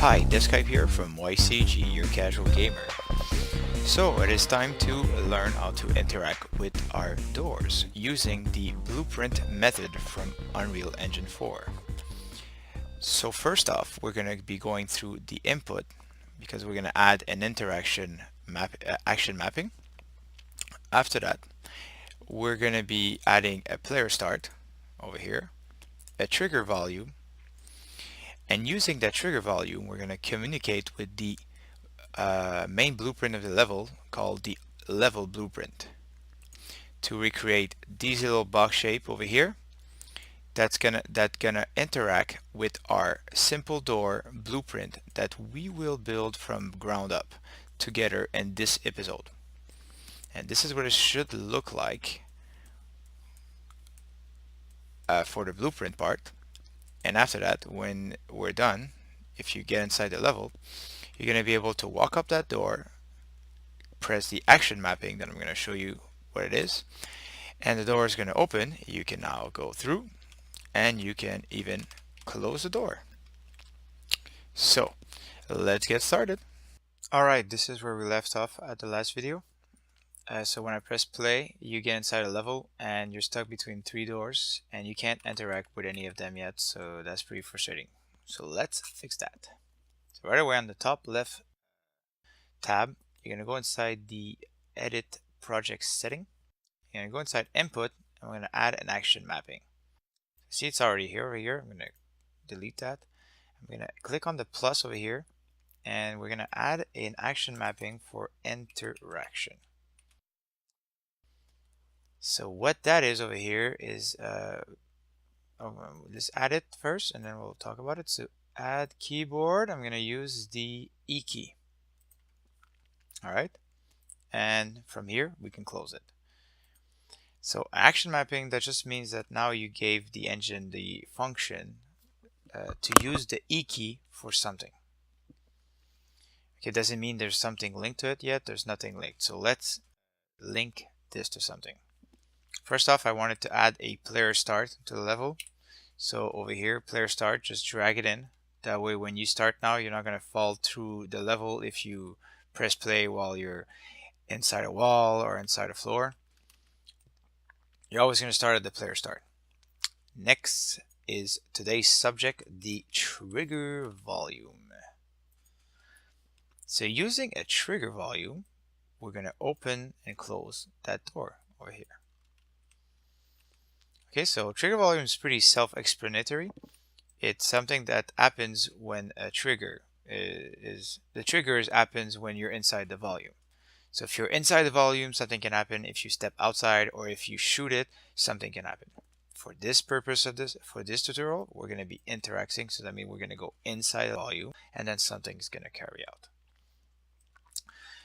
Hi, Deathscyp here from YCG, your casual gamer. So it is time to learn how to interact with our doors using the blueprint method from Unreal Engine 4. So first off, we're going to be going through the input because we're going to add an action mapping. After that, we're going to be adding a player start over here, a trigger value, and using that trigger value, we're going to communicate with the main blueprint of the level called the level blueprint to recreate this little box shape over here that's gonna interact with our simple door blueprint that we will build from ground up together in this episode. And this is what it should look like for the blueprint part. And after that, when we're done, if you get inside the level, you're going to be able to walk up that door, press the action mapping that I'm going to show you what it is, and the door is going to open. You can now go through and you can even close the door. So let's get started. Alright, this is where we left off at the last video. So when I press play, you get inside a level and you're stuck between 3 doors and you can't interact with any of them yet, so that's pretty frustrating. So let's fix that. So right away on the top left tab, you're going to go inside the edit project setting. You're going to go inside input and we're going to add an action mapping. See, it's already here over here. I'm going to delete that. I'm going to click on the plus over here and we're going to add an action mapping for interaction. So what that is over here is, let's add it first and then we'll talk about it. So add keyboard, I'm going to use the E key. Alright, and from here we can close it. So action mapping, that just means that now you gave the engine the function to use the E key for something. Okay, it doesn't mean there's something linked to it yet, there's nothing linked. So let's link this to something. First off, I wanted to add a player start to the level. So over here, player start, just drag it in. That way when you start now, you're not going to fall through the level if you press play while you're inside a wall or inside a floor. You're always going to start at the player start. Next is today's subject, the trigger volume. So using a trigger volume, we're going to open and close that door over here. Okay, so trigger volume is pretty self-explanatory. It's something that happens when a trigger happens when you're inside the volume. So if you're inside the volume, something can happen. If you step outside or if you shoot it, something can happen. For this purpose of for this tutorial, we're going to be interacting. So that means we're going to go inside the volume and then something is going to carry out.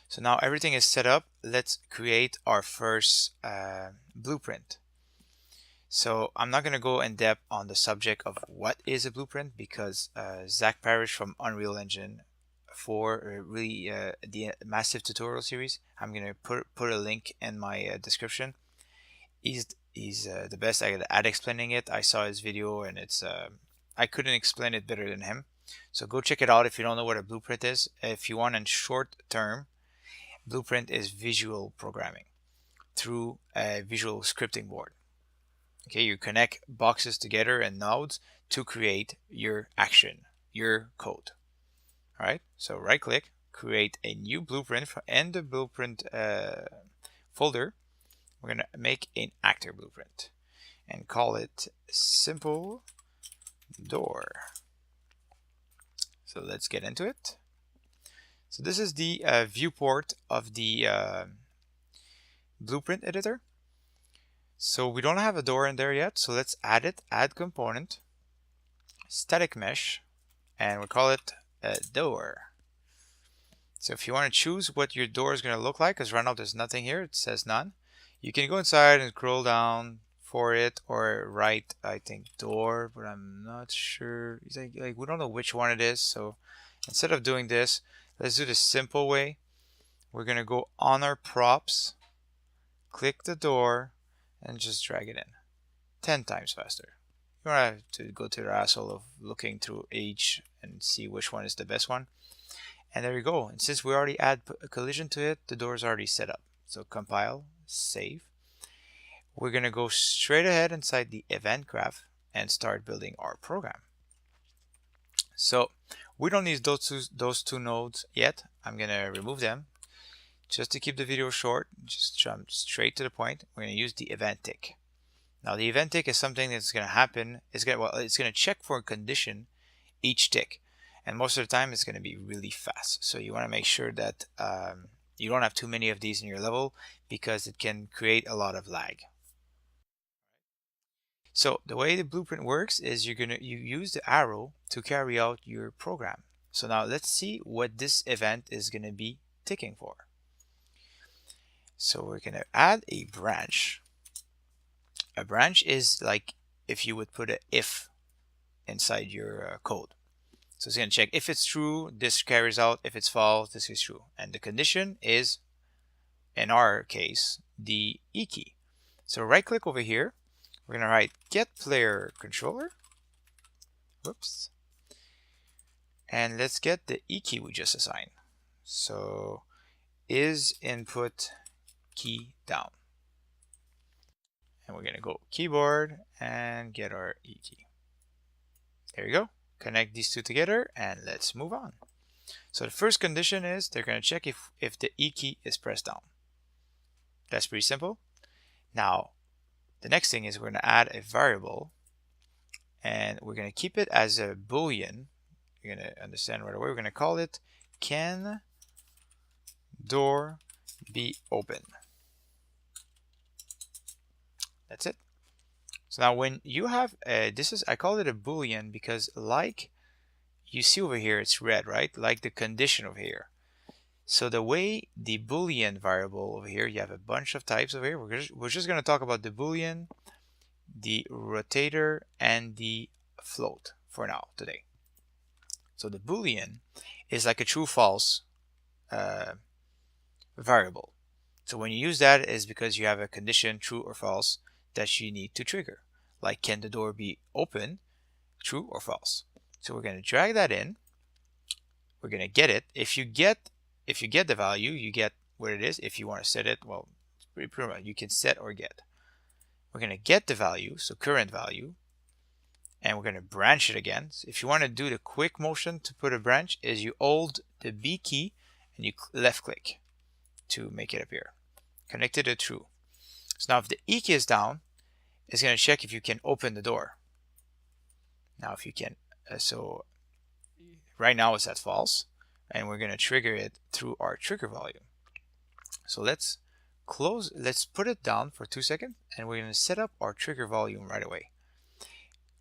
So now everything is set up. Let's create our first blueprint. So I'm not going to go in depth on the subject of what is a blueprint because Zach Parrish from Unreal Engine 4 really the massive tutorial series. I'm going to put a link in my description. He's the best at explaining it. I saw his video and it's I couldn't explain it better than him. So go check it out if you don't know what a blueprint is. If you want in short term, blueprint is visual programming through a visual scripting board. Okay, you connect boxes together and nodes to create your action, your code. All right, so right click, create a new blueprint in the blueprint folder. We're going to make an actor blueprint and call it simple door. So let's get into it. So this is the viewport of the blueprint editor. So we don't have a door in there yet, so let's add it, add component, static mesh, and we'll call it a door. So if you want to choose what your door is going to look like, because right now there's nothing here, it says none, you can go inside and scroll down for it or write, I think, door, but I'm not sure. It's like we don't know which one it is, so instead of doing this, let's do the simple way. We're going to go on our props, click the door, and just drag it in 10 times faster. You don't have to go to the hassle of looking through each and see which one is the best one. And there you go. And since we already add a collision to it, the door is already set up. So compile, save. We're going to go straight ahead inside the event graph and start building our program. So we don't need those two nodes yet. I'm going to remove them just to keep the video short. Just jump straight to the point. We're going to use the event tick. Now the event tick is something that's going to happen. It's going to check for a condition each tick, and most of the time it's going to be really fast. So you want to make sure that you don't have too many of these in your level, because it can create a lot of lag. So the way the blueprint works is you use the arrow to carry out your program. So now let's see what this event is going to be ticking for. So we're going to add a branch. A branch is like if you would put an if inside your code. So it's going to check if it's true, this carries out. If it's false, this is true. And the condition is, in our case, the E key. So right click over here. We're going to write get player controller. Whoops. And let's get the E key we just assigned. So is input key down. And we're going to go keyboard and get our E key. There you go. Connect these two together and let's move on. So the first condition is they're going to check if the E key is pressed down. That's pretty simple. Now, the next thing is we're going to add a variable, and we're going to keep it as a boolean. You're going to understand right away. We're going to call it can door be open. That's it. So now when you have I call it a boolean because like you see over here, it's red, right? Like the condition over here. So the way the boolean variable over here, you have a bunch of types over here. We're just going to talk about the boolean, the rotator, and the float for now today. So the boolean is like a true false variable. So when you use that is because you have a condition, true or false, that you need to trigger. Like can the door be open, true or false. So we're going to drag that in. We're going to get it. If you get the value, you get what it is. If you want to set it, well, it's pretty much you can set or get. We're going to get the value, so current value, and we're going to branch it again. So if you want to do the quick motion to put a branch, is you hold the B key and you left click to make it appear. Connected to true. So now if the E key is down, it's going to check if you can open the door. Now if you can, so right now it's at false, and we're going to trigger it through our trigger volume. So let's put it down for 2 seconds, and we're going to set up our trigger volume right away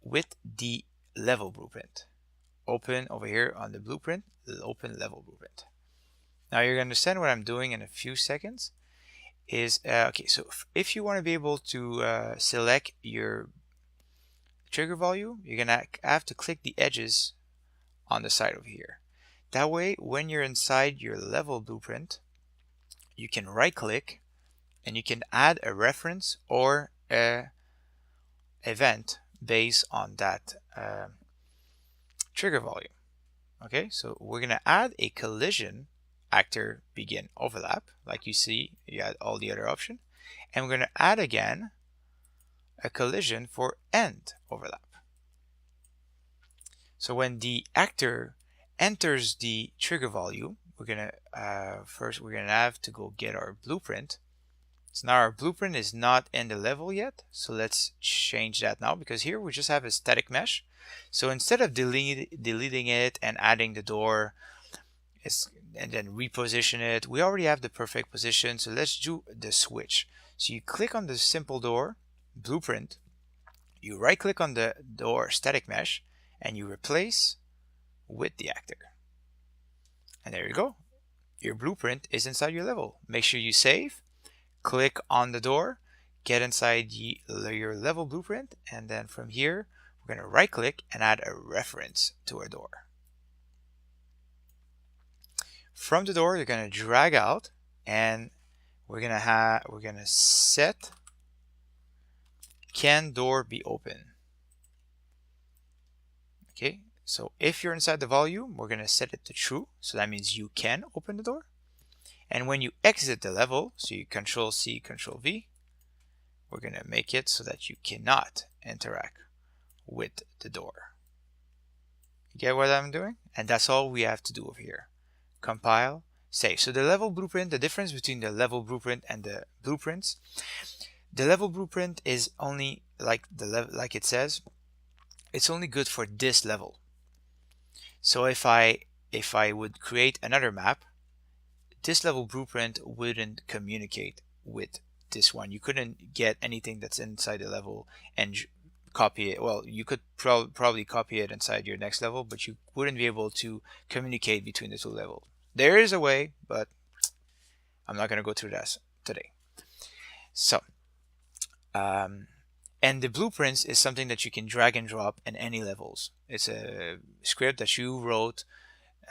with the level blueprint. Open over here on the blueprint, open level blueprint. Now you're going to understand what I'm doing in a few seconds. Is okay, so if you want to be able to select your trigger volume, you're gonna have to click the edges on the side over here. That way, when you're inside your level blueprint, you can right click and you can add a reference or a event based on that trigger volume. Okay, so we're gonna add a collision actor begin overlap. Like you see, you had all the other options, and we're going to add again a collision for end overlap. So when the actor enters the trigger volume, we're going to first we're going to have to go get our blueprint. So now our blueprint is not in the level yet, so let's change that now, because here we just have a static mesh. So instead of deleting it and adding the door and then reposition it, we already have the perfect position. So let's do the switch. So you click on the simple door blueprint, you right click on the door static mesh, and you replace with the actor. And there you go. Your blueprint is inside your level. Make sure you save, click on the door, get inside your level blueprint, and then from here we're going to right click and add a reference to our door. From the door, you're going to drag out, and we're going to set can door be open. Okay, so if you're inside the volume, we're going to set it to true. So that means you can open the door. And when you exit the level, so you Control C, Control V, we're going to make it so that you cannot interact with the door. You get what I'm doing? And that's all we have to do over here. Compile, save. So the level blueprint, the difference between the level blueprint and the blueprints, the level blueprint is only like like it says, it's only good for this level. So if I would create another map, this level blueprint wouldn't communicate with this one. You couldn't get anything that's inside the level and copy it. Well, you could probably copy it inside your next level, but you wouldn't be able to communicate between the two levels. There is a way, but I'm not going to go through that today. So, and the blueprints is something that you can drag and drop in any levels. It's a script that you wrote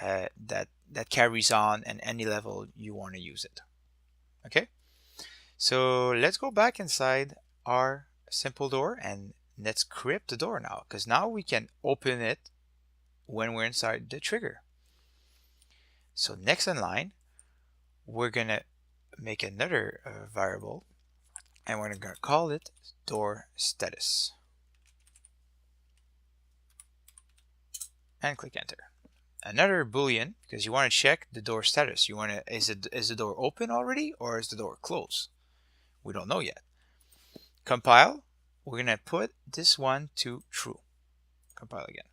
that carries on in any level you want to use it. Okay, so let's go back inside our simple door and let's crypt the door now, because now we can open it when we're inside the trigger. So next in line, we're gonna make another variable, and we're gonna call it door status, and click enter. Another boolean, because you want to check the door status. You want to, is the door open already or is the door closed? We don't know yet. Compile, we're gonna put this one to true. Compile again.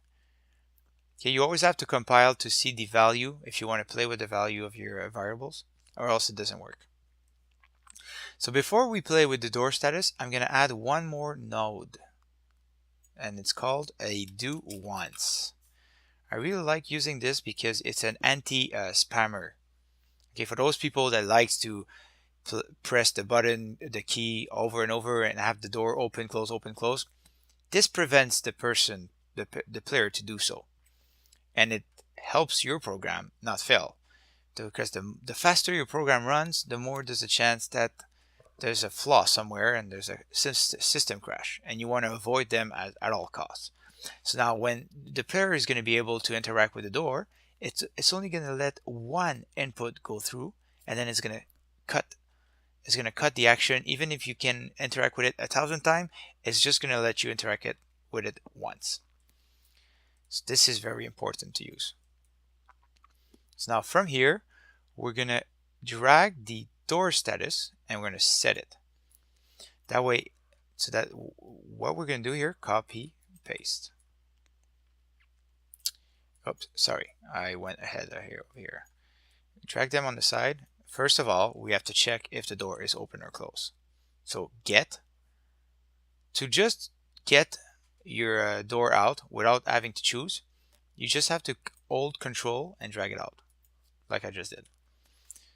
Okay, you always have to compile to see the value if you want to play with the value of your variables, or else it doesn't work. So before we play with the door status, I'm gonna add one more node, and it's called a do once. I really like using this because it's an anti-spammer. Okay, for those people that likes to press the button, the key over and over and have the door open, close, this prevents the person, the player, to do so. And it helps your program not fail. Because the faster your program runs, the more there's a chance that there's a flaw somewhere and there's a system crash. And you want to avoid them at all costs. So now when the player is going to be able to interact with the door, it's only going to let one input go through, and then it's going to cut the action. Even if you can interact with it 1,000 times, it's just going to let you interact with it once. So this is very important to use. So now from here, we're going to drag the door status and we're going to set it. That way, so that what we're going to do here, copy, paste. Oops, sorry, I went ahead over here. Drag them on the side. First of all, we have to check if the door is open or closed. So get, to just get your door out without having to choose, you just have to hold Control and drag it out, like I just did.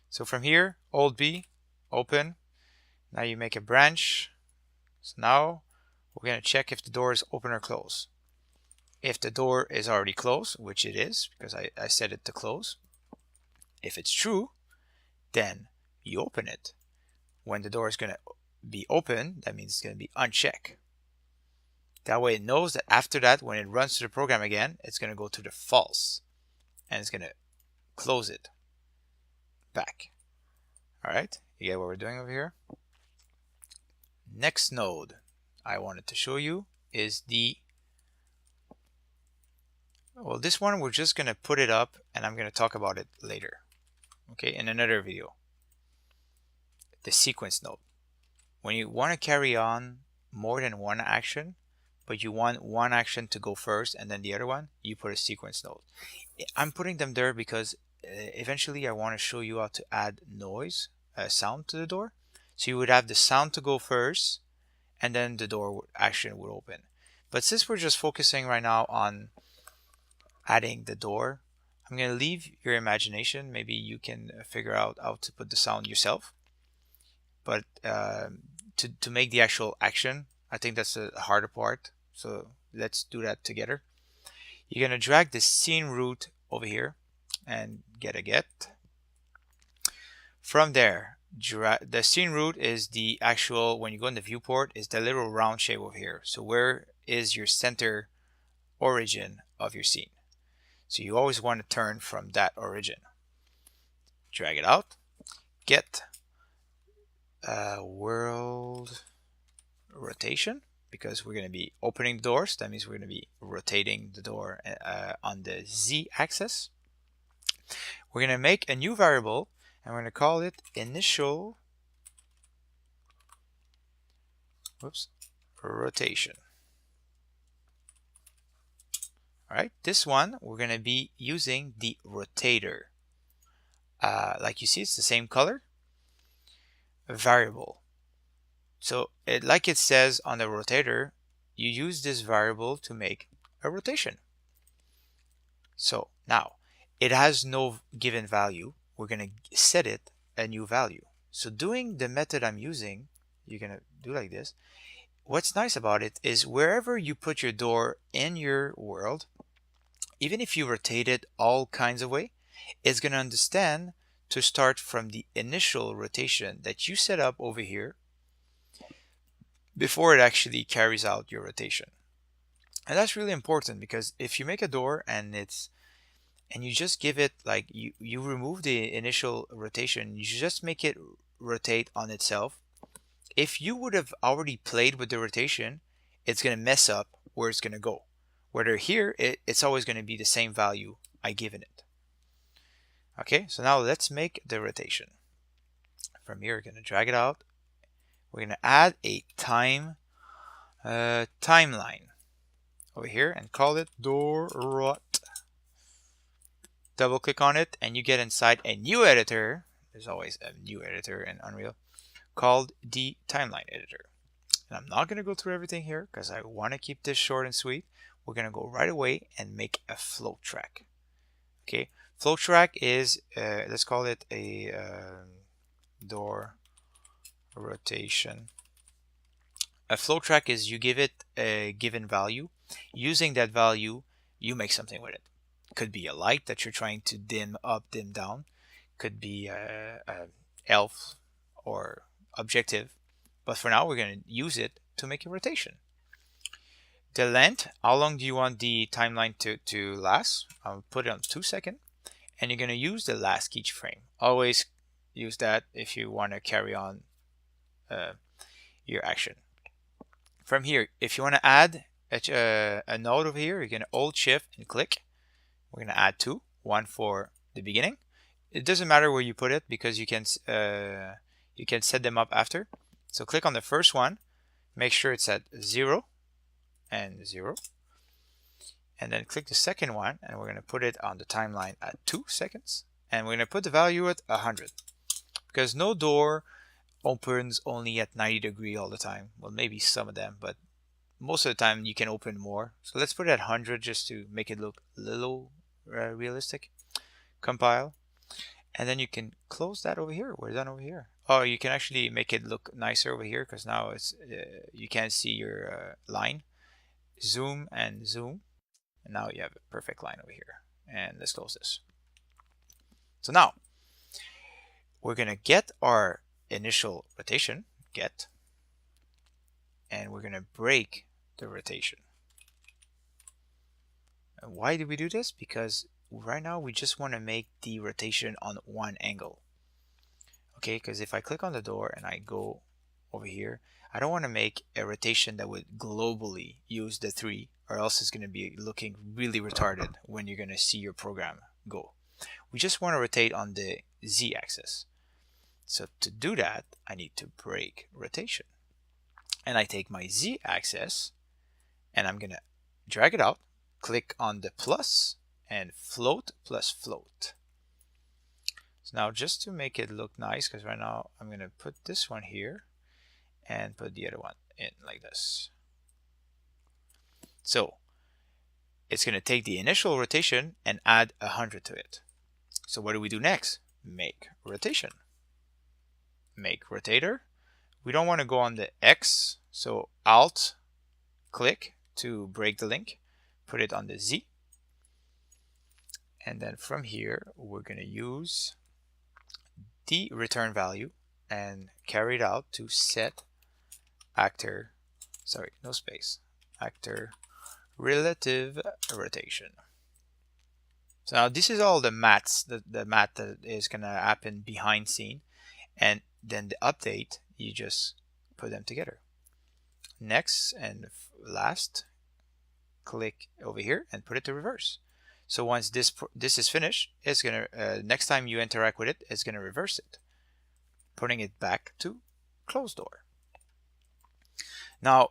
So from here, hold B, open. Now you make a branch. So now we're going to check if the door is open or closed. If the door is already closed, which it is, because I set it to close, if it's true, then you open it. When the door is going to be open, that means it's going to be unchecked. That way it knows that after that, when it runs to the program again, it's going to go to the false, and it's going to close it back. All right, you get what we're doing over here? Next node I wanted to show you is well, this one we're just going to put it up, and I'm going to talk about it later, okay, in another video. The sequence node. When you want to carry on more than one action, but you want one action to go first and then the other one, you put a sequence node. I'm putting them there because eventually I want to show you how to add noise, sound to the door. So you would have the sound to go first, and then the door action would open. But since we're just focusing right now on adding the door, I'm going to leave your imagination. Maybe you can figure out how to put the sound yourself. But to make the actual action, I think that's the harder part. So let's do that together. You're going to drag the scene root over here and get a get. From there, the scene root is the actual, when you go in the viewport, is the little round shape over here. So where is your center origin of your scene. So you always want to turn from that origin. Drag it out, get world rotation, because we're going to be opening the doors. That means we're going to be rotating the door on the Z axis. We're going to make a new variable and we're going to call it initial rotation. All right, this one we're going to be using the rotator. Like you see, it's the same color. A variable. So like it says on the rotator, you use this variable to make a rotation. So now it has no given value. We're going to set it a new value. So doing the method I'm using, you're going to do like this. What's nice about it is wherever you put your door in your world, even if you rotate it all kinds of way, it's going to understand to start from the initial rotation that you set up over here before it actually carries out your rotation. And that's really important, because if you make a door and you just give it, like, you remove the initial rotation, you just make it rotate on itself. If you would have already played with the rotation, it's going to mess up where it's going to go. Whether here, it's always going to be the same value I given it. Okay, so now let's make the rotation. From here, we're going to drag it out. We're going to add a timeline over here and call it door rot. Double click on it and you get inside a new editor. There's always a new editor in Unreal called the timeline editor. And I'm not going to go through everything here because I want to keep this short and sweet. We're going to go right away and make a flow track. Okay, flow track is, let's call it a door rotation. A flow track is you give it a given value. Using that value, you make something with it. Could be a light that you're trying to dim up, dim down. Could be a elf or objective. But for now, we're going to use it to make a rotation. The length, how long do you want the timeline to last? I'll put it on 2 seconds. And you're going to use the last keyframe. Always use that if you want to carry on your action. From here, if you want to add a node over here, you're going to hold shift and click. We're going to add 2, 1 for the beginning. It doesn't matter where you put it because you can set them up after. So click on the first one, make sure it's at 0 and 0. And then click the second one and we're going to put it on the timeline at 2 seconds. And we're going to put the value at 100. Because no door opens only at 90 degrees all the time. Well, maybe some of them, but most of the time you can open more. So let's put it at 100 just to make it look a little realistic. Compile. And then you can close that over here. We're done over here. Oh, you can actually make it look nicer over here because now it's you can't see your line. Zoom and zoom. And now you have a perfect line over here. And let's close this. So now we're going to get our initial rotation, get, and we're going to break the rotation. And why do we do this? Because right now we just want to make the rotation on one angle. Okay, because if I click on the door and I go over here, I don't want to make a rotation that would globally use the 3, or else it's going to be looking really retarded when you're going to see your program go. We just want to rotate on the Z axis. So to do that, I need to break rotation. And I take my Z axis and I'm going to drag it out, click on the plus and float plus float. So now just to make it look nice, because right now I'm going to put this one here and put the other one in like this. So it's going to take the initial rotation and add 100 to it. So what do we do next? Make rotation. Make rotator. We don't want to go on the X, so Alt click to break the link, put it on the Z, and then from here we're going to use the return value and carry it out to set actor, sorry, no space, actor relative rotation. So now this is all the maths, the math that is gonna happen behind scene, and then the update, you just put them together. Next and last, click over here and put it to reverse. So once this is finished, it's gonna next time you interact with it, it's gonna reverse it, putting it back to closed door. Now,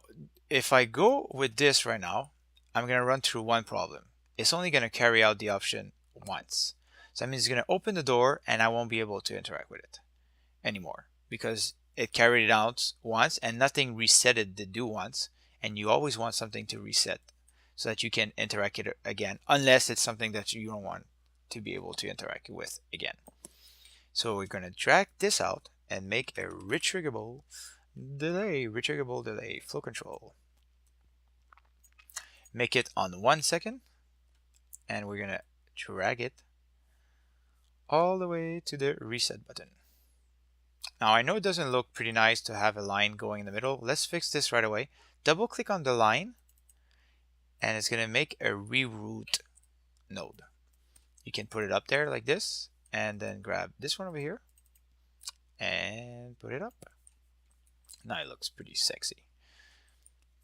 if I go with this right now, I'm gonna run through one problem. It's only gonna carry out the option once. So that means it's gonna open the door and I won't be able to interact with it anymore because it carried it out once and nothing resetted the do once, and you always want something to reset so that you can interact it again, unless it's something that you don't want to be able to interact with again. So we're going to drag this out and make a retriggable delay flow control. Make it on 1 second, and we're going to drag it all the way to the reset button. Now I know it doesn't look pretty nice to have a line going in the middle. Let's fix this right away. Double click on the line and it's going to make a reroute node. You can put it up there like this and then grab this one over here and put it up. Now it looks pretty sexy.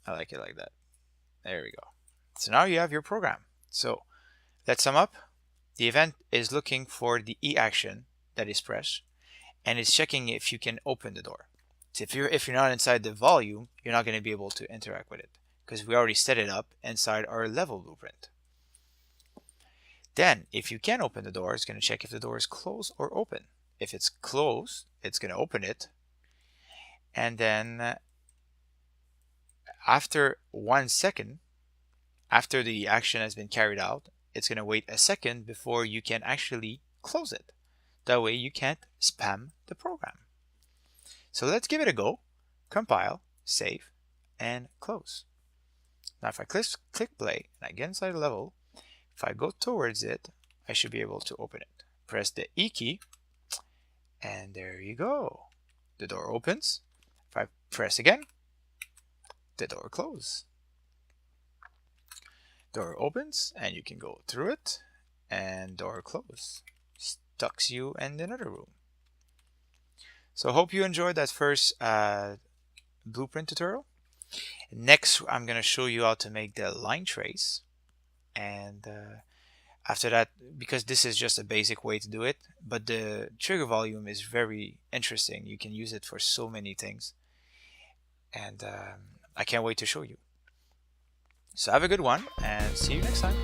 I like it like that. There we go. So now you have your program. So let's sum up. The event is looking for the E action that is pressed, and it's checking if you can open the door. So if you're not inside the volume, you're not going to be able to interact with it because we already set it up inside our level blueprint. Then if you can open the door, it's going to check if the door is closed or open. If it's closed, it's going to open it, and then after 1 second, after the action has been carried out, it's going to wait a second before you can actually close it. That way you can't spam the program. So let's give it a go. Compile, save, and close. Now if I click play and I get inside the level, if I go towards it, I should be able to open it. Press the E key, and there you go. The door opens. If I press again, the door closes. Door opens and you can go through it, and door closes. Stucks you in another room. So I hope you enjoyed that first blueprint tutorial. Next, I'm going to show you how to make the line trace. And after that, because this is just a basic way to do it, but the trigger volume is very interesting. You can use it for so many things. And I can't wait to show you. So have a good one and see you next time.